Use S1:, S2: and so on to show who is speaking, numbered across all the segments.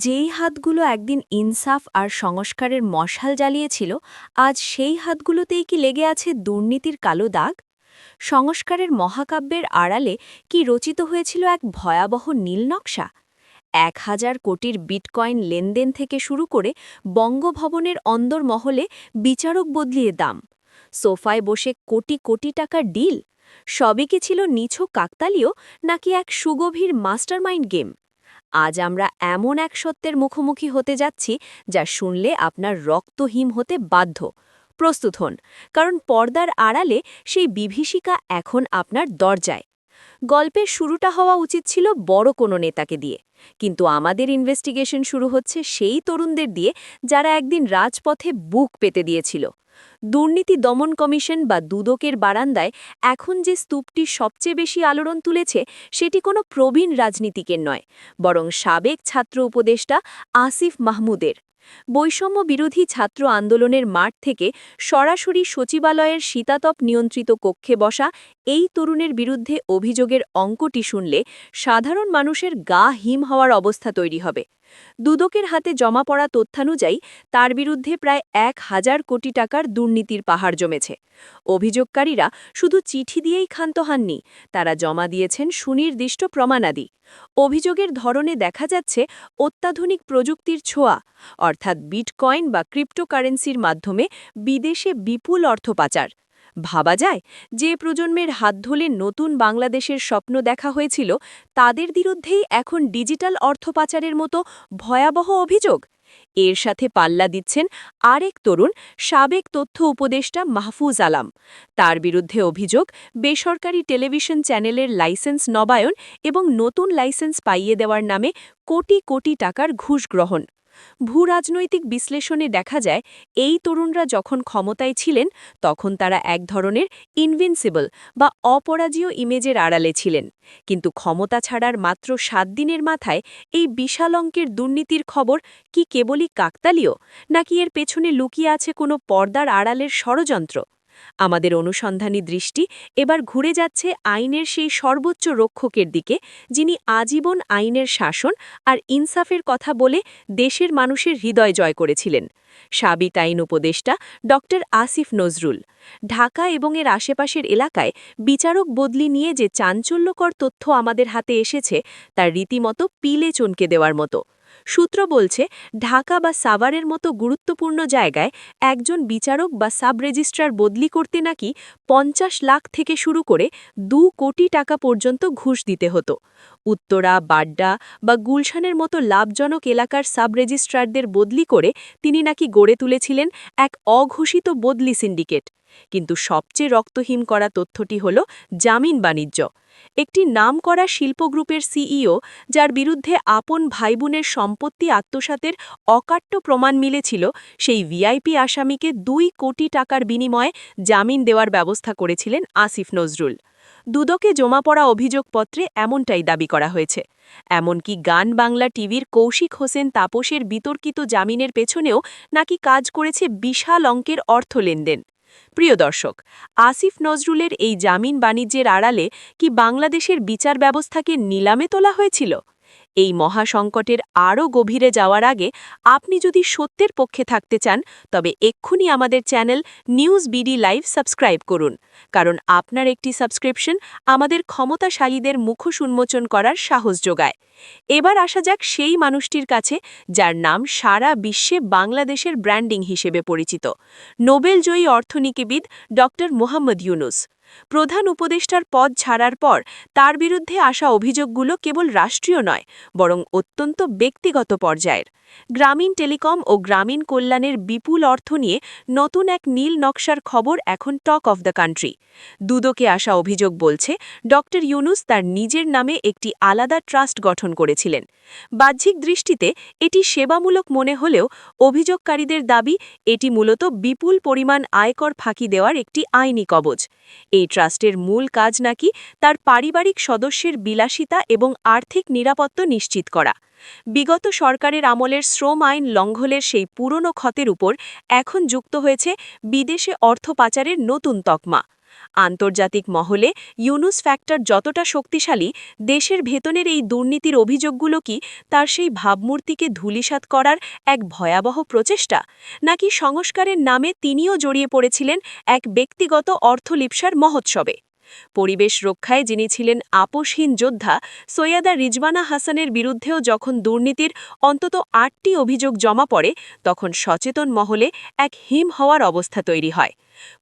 S1: যেই হাতগুলো একদিন ইনসাফ আর সংস্কারের মশাল জ্বালিয়েছিল, আজ সেই হাতগুলোতেই কি লেগে আছে দুর্নীতির কালো দাগ? সংস্কারের মহাকাব্যের আড়ালে কি রচিত হয়েছিল এক ভয়াবহ নীল নকশা? ১,০০০ কোটির বিটকয়েন লেনদেন থেকে শুরু করে বঙ্গভবনের অন্দরমহলে বিচারক বদলিয়ে দাম, সোফায় বসে কোটি কোটি টাকার ডিল, সবই কি ছিল নিছক কাকতালীয়, নাকি এক সুগভীর মাস্টারমাইন্ড গেম? আজ আমরা এমন এক সত্যের মুখোমুখি হতে যাচ্ছি যা শুনলে আপনার রক্ত হিম হতে বাধ্য। প্রস্তুত হন, কারণ পর্দার আড়ালে সেই বিভীষিকা এখন আপনার দরজায়। গল্পের শুরুটা হওয়া উচিত ছিল বড় কোনো নেতাকে দিয়ে, কিন্তু আমাদের ইনভেস্টিগেশন শুরু হচ্ছে সেই তরুণদের দিয়ে যারা একদিন রাজপথে বুক পেতে দিয়েছিল। দুর্নীতি দমন কমিশন বা দুদকের বারান্দায় এখন যে স্তূপটি সবচেয়ে বেশি আলোড়ন তুলেছে, সেটি কোনো প্রবীণ রাজনীতিকের নয়, বরং সাবেক ছাত্র উপদেষ্টা আসিফ মাহমুদের। বৈষম্য বিরোধী ছাত্র আন্দোলনের মাঠ থেকে সরাসরি সচিবালয়ের শীতাতপ নিয়ন্ত্রিত কক্ষে বসা এই তরুণের বিরুদ্ধে অভিযোগের অঙ্কটি শুনলে সাধারণ মানুষের গা হিম হওয়ার অবস্থা তৈরি হবে। দুদকের হাতে জমা পড়া তথ্যানুযায়ী তার বিরুদ্ধে প্রায় ১,০০০ কোটি টাকার দুর্নীতির পাহাড় জমেছে। অভিযোগকারীরা শুধু চিঠি দিয়েই ক্ষান্ত হননি, তারা জমা দিয়েছেন সুনির্দিষ্ট প্রমাণাদি। অভিযোগের ধরনে দেখা যাচ্ছে অত্যাধুনিক প্রযুক্তির ছোঁয়া, অর্থাৎ বিটকয়েন বা ক্রিপ্টোকারেন্সির মাধ্যমে বিদেশে বিপুল অর্থ পাচার। ভাবা যায়, যে প্রজন্মের হাত ধরে নতুন বাংলাদেশের স্বপ্ন দেখা হয়েছিল, তাদের বিরুদ্ধেই এখন ডিজিটাল অর্থ পাচারের মতো ভয়াবহ অভিযোগ। এর সাথে পাল্লা দিচ্ছেন আরেক তরুণ, সাবেক তথ্য উপদেষ্টা মাহফুজ আলম। তার বিরুদ্ধে অভিযোগ বেসরকারি টেলিভিশন চ্যানেলের লাইসেন্স নবায়ন এবং নতুন লাইসেন্স পাইয়ে দেওয়ার নামে কোটি কোটি টাকার ঘুষ গ্রহণ। ভূরাজনৈতিক বিশ্লেষণে দেখা যায়, এই তরুণরা যখন ক্ষমতায় ছিলেন তখন তারা এক ধরনের ইনভিনসিবল বা অপরাজীয় ইমেজের আড়ালে ছিলেন, কিন্তু ক্ষমতা ছাড়ার মাত্র ৭ দিনের মাথায় এই বিশাল অঙ্কের দুর্নীতির খবর কি কেবলই কাকতালীয়, নাকি এর পেছনে লুকিয়ে আছে কোনো পর্দার আড়ালের ষড়যন্ত্র? আমাদের অনুসন্ধানী দৃষ্টি এবার ঘুরে যাচ্ছে আইনের সেই সর্বোচ্চ রক্ষকের দিকে, যিনি আজীবন আইনের শাসন আর ইনসাফের কথা বলে দেশের মানুষের হৃদয় জয় করেছিলেন। সাবিক আইন উপদেষ্টা ডক্টর আসিফ নজরুল। ঢাকা এবং এর আশেপাশের এলাকায় বিচারক বদলি নিয়ে যে চাঞ্চল্যকর তথ্য আমাদের হাতে এসেছে, তার রীতিমতো পিলে চমকে দেওয়ার মতো। সূত্র বলছে, ঢাকা বা সাভারের মতো গুরুত্বপূর্ণ জায়গায় একজন বিচারক বা সাব রেজিস্ট্রার বদলি করতে নাকি ৫০ লাখ থেকে শুরু করে ২ কোটি টাকা পর্যন্ত ঘুষ দিতে হতো। উত্তরা, বাড্ডা বা গুলশানের মতো লাভজনক এলাকার সাব রেজিস্ট্রারদের বদলি করে তিনি নাকি গড়ে তুলেছিলেন এক অঘোষিত বদলি সিন্ডিকেট। কিন্তু সবচেয়ে রক্তহীন করা তথ্যটি হল জামিন বাণিজ্য। একটি নামকরা শিল্পগ্রুপের সিইও, যার বিরুদ্ধে আপন ভাইবোনের সম্পত্তি আত্মসাতের অকাট্য প্রমাণ মিলেছিল, সেই ভিআইপি আসামিকে ২ কোটি টাকার বিনিময়ে জামিন দেওয়ার ব্যবস্থা করেছিলেন আসিফ নজরুল। দুদকে জমা পড়া অভিযোগপত্রে এমনটাই দাবি করা হয়েছে। এমনকি গান বাংলা টিভির কৌশিক হোসেন তাপসের বিতর্কিত জামিনের পেছনেও নাকি কাজ করেছে বিশাল অঙ্কের অর্থ লেনদেন। প্রিয় দর্শক, আসিফ নজরুলের এই জামিন বাণিজ্যের আড়ালে কি বাংলাদেশের বিচার ব্যবস্থাকে নিলামে তোলা হয়েছিল? এই মহাসংকটের আরও গভীরে যাওয়ার আগে আপনি যদি সত্যের পক্ষে থাকতে চান, তবে এক্ষুনি আমাদের channel news BD live subscribe করুন, কারণ আপনার একটি সাবস্ক্রিপশন আমাদের ক্ষমতাশালীদের মুখোশ উন্মোচন করার সাহস যোগায়। এবার আসা যাক সেই মানুষটির কাছে যার নাম সারা বিশ্বে বাংলাদেশের ব্র্যান্ডিং হিসেবে পরিচিত, নোবেলজয়ী অর্থনীতিবিদ ডক্টর মোহাম্মদ ইউনুস। প্রধান উপদেষ্টার পদ ছাড়ার পর তার বিরুদ্ধে আসা অভিযোগগুলো কেবল রাষ্ট্রীয় নয়, বরং অত্যন্ত ব্যক্তিগত পর্যায়ের। গ্রামীণ টেলিকম ও গ্রামীণ কল্যাণের বিপুল অর্থ নিয়ে নতুন এক নীল নকশার খবর এখন টক অফ দ্য কান্ট্রি। দুদকে আসা অভিযোগ বলছে, ডক্টর ইউনুস তার নিজের নামে একটি আলাদা ট্রাস্ট গঠন করেছিলেন। বাহ্যিক দৃষ্টিতে এটি সেবামূলক মনে হলেও অভিযোগকারীদের দাবি এটি মূলত বিপুল পরিমাণ আয়কর ফাঁকি দেওয়ার একটি আইনি কবজ। এই ট্রাস্টের মূল কাজ নাকি তার পারিবারিক সদস্যের বিলাসিতা এবং আর্থিক নিরাপত্তা নিশ্চিত করা। বিগত সরকারের আমলের শ্রম আইন লঙ্ঘনের সেই পুরনো ক্ষতের উপর এখন যুক্ত হয়েছে বিদেশে অর্থ পাচারের নতুন তকমা। আন্তর্জাতিক মহলে ইউনুস ফ্যাক্টর যতটা শক্তিশালী, দেশের ভেতরের এই দুর্নীতির অভিযোগগুলো কি তার সেই ভাবমূর্তিকে ধূলিসাৎ করার এক ভয়াবহ প্রচেষ্টা, নাকি সংস্কারের নামে তিনিও জড়িয়ে পড়েছিলেন এক ব্যক্তিগত অর্থলিপ্সার মহোৎসবে? পরিবেশ রক্ষায় যিনি ছিলেন আপোষহীন যোদ্ধা, সৈয়দা রিজওয়ানা হাসানের বিরুদ্ধেও যখন দুর্নীতির অন্তত ৮টি অভিযোগ জমা পড়ে, তখন সচেতন মহলে এক হিম হওয়ার অবস্থা তৈরি হয়।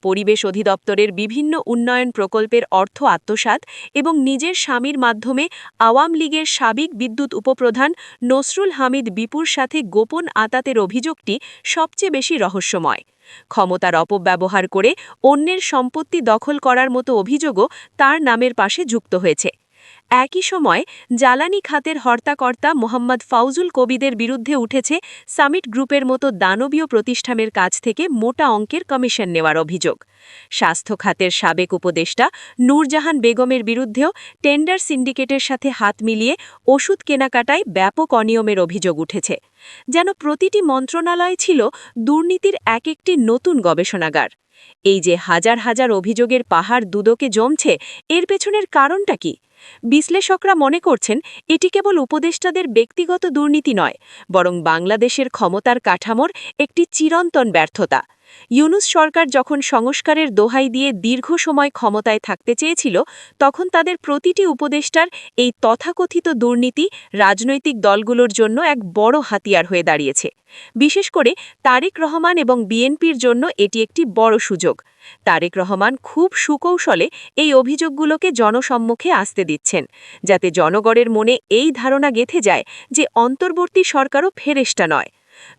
S1: পরিবেশ অধিদপ্তরের বিভিন্ন উন্নয়ন প্রকল্পের অর্থ আত্মসাৎ এবং নিজের স্বামীর মাধ্যমে আওয়ামী লীগের সাবেক বিদ্যুৎ উপপ্রধান নসরুল হামিদ বিপুর সাথে গোপন আতাতের অভিযোগটি সবচেয়ে বেশি রহস্যময়। ক্ষমতার অপব্যবহার করে অন্যের সম্পত্তি দখল করার মতো অভিযোগও তার নামের পাশে যুক্ত হয়েছে। একই সময় জ্বালানি খাতের হর্তাকর্তা মোহাম্মদ ফাউজুল কবিদের বিরুদ্ধে উঠেছে সামিট গ্রুপের মতো দানবীয় প্রতিষ্ঠানের কাছ থেকে মোটা অঙ্কের কমিশন নেওয়ার অভিযোগ। স্বাস্থ্য খাতের সাবেক উপদেষ্টা নূরজাহান বেগমের বিরুদ্ধেও টেন্ডার সিন্ডিকেটের সাথে হাত মিলিয়ে ওষুধ কেনাকাটায় ব্যাপক অনিয়মের অভিযোগ উঠেছে। যেন প্রতিটি মন্ত্রণালয় ছিল দুর্নীতির এক একটি নতুন গবেষণাগার। এই যে হাজার হাজার অভিযোগের পাহাড় দুদকে জমছে, এর পেছনের কারণটা কি? বিশ্লেষকরা মনে করছেন এটি কেবল উপদেষ্টাদের ব্যক্তিগত দুর্নীতি নয়, বরং বাংলাদেশের ক্ষমতার কাঠামোর একটি চিরন্তন ব্যর্থতা। ইউনুস সরকার যখন সংস্কারের দোহাই দিয়ে দীর্ঘ সময় ক্ষমতায় থাকতে চেয়েছিল, তখন তাদের প্রতিটি উপদেষ্টার এই তথাকথিত দুর্নীতি রাজনৈতিক দলগুলোর জন্য এক বড় হাতিয়ার হয়ে দাঁড়িয়েছে। বিশেষ করে তারেক রহমান এবং বিএনপির জন্য এটি একটি বড় সুযোগ। তারেক রহমান খুব সুকৌশলে এই অভিযোগগুলোকে জনসম্মুখে আসতে দিচ্ছেন, যাতে জনগণের মনে এই ধারণা গেঁথে যায় যে অন্তর্বর্তী সরকারও ফেরেশতা নয়।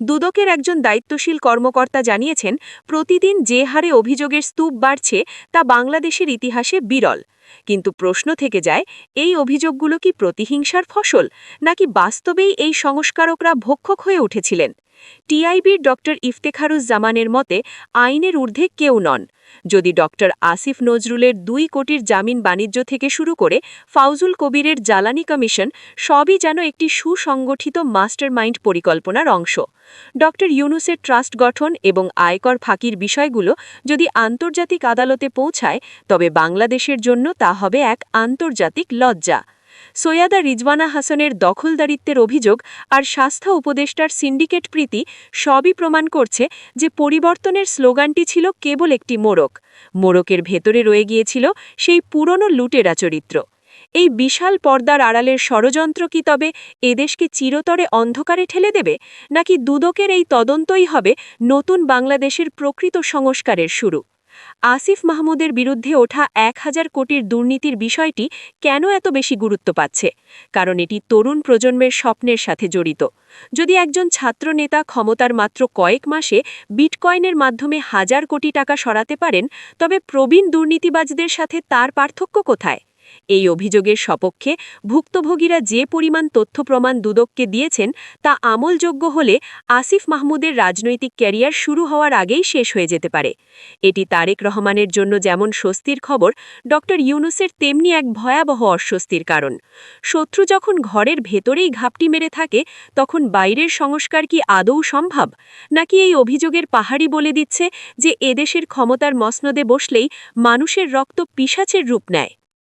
S1: দুদকের একজন দায়িত্বশীল কর্মকর্তা জানিয়েছেন, প্রতিদিন যে হারে অভিযোগের স্তূপ বাড়ছে তা বাংলাদেশের ইতিহাসে বিরল। কিন্তু প্রশ্ন থেকে যায়, এই অভিযোগগুলো কি প্রতিহিংসার ফসল, নাকি বাস্তবেই এই সংস্কারকরা ভক্ষক হয়ে উঠেছিলেন? টিআইবির ডক্টর ইফতেখারুজ্জামানের মতে আইনের ঊর্ধ্বে কেউ নন। যদি ডক্টর আসিফ নজরুলের ২ কোটির জামিন বাণিজ্য থেকে শুরু করে ফাউজুল কবিরের জ্বালানি কমিশন, সবই যেন একটি সুসংগঠিত মাস্টারমাইন্ড পরিকল্পনার অংশ। ডক্টর ইউনুসের ট্রাস্ট গঠন এবং আয়কর ফাঁকির বিষয়গুলো যদি আন্তর্জাতিক আদালতে পৌঁছায়, তবে বাংলাদেশের জন্য তা হবে এক আন্তর্জাতিক লজ্জা। সৈয়দা রিজওয়ানা হাসানের দখলদারিত্বের অভিযোগ আর স্বাস্থ্য উপদেষ্টার সিন্ডিকেট প্রীতি সবই প্রমাণ করছে যে পরিবর্তনের স্লোগানটি ছিল কেবল একটি মোড়ক। মোড়কের ভেতরে রয়ে গিয়েছিল সেই পুরনো লুটেরা চরিত্র। এই বিশাল পর্দার আড়ালের ষড়যন্ত্র কি তবে এদেশকে চিরতরে অন্ধকারে ঠেলে দেবে, নাকি দুদকের এই তদন্তই হবে নতুন বাংলাদেশের প্রকৃত সংস্কারের শুরু? আসিফ মাহমুদের বিরুদ্ধে ওঠা ১,০০০ কোটির দুর্নীতির বিষয়টি কেন এত বেশি গুরুত্ব পাচ্ছে? কারণ এটি তরুণ প্রজন্মের স্বপ্নের সাথে জড়িত। যদি একজন ছাত্রনেতা ক্ষমতার মাত্র কয়েক মাসে বিটকয়েনের মাধ্যমে ১,০০০ কোটি টাকা সরাতে পারেন, তবে প্রবীণ দুর্নীতিবাজদের সাথে তার পার্থক্য কোথায়? এই অভিযোগের সপক্ষে ভুক্তভোগীরা যে পরিমাণ তথ্য প্রমাণ দুদককে দিয়েছেন, তা আমলযোগ্য হলে আসিফ মাহমুদের রাজনৈতিক ক্যারিয়ার শুরু হওয়ার আগেই শেষ হয়ে যেতে পারে। এটি তারেক রহমানের জন্য যেমন স্বস্তির খবর, ডক্টর ইউনুসের তেমনি এক ভয়াবহ অস্বস্তির কারণ। শত্রু যখন ঘরের ভেতরেই ঘাপটি মেরে থাকে, তখন বাইরের সংস্কার কি আদৌ সম্ভব? নাকি এই অভিযোগের পাহাড়ি বলে দিচ্ছে যে এদেশের ক্ষমতার মসনদে বসলেই মানুষের রক্ত পিশাচের রূপ নেয়?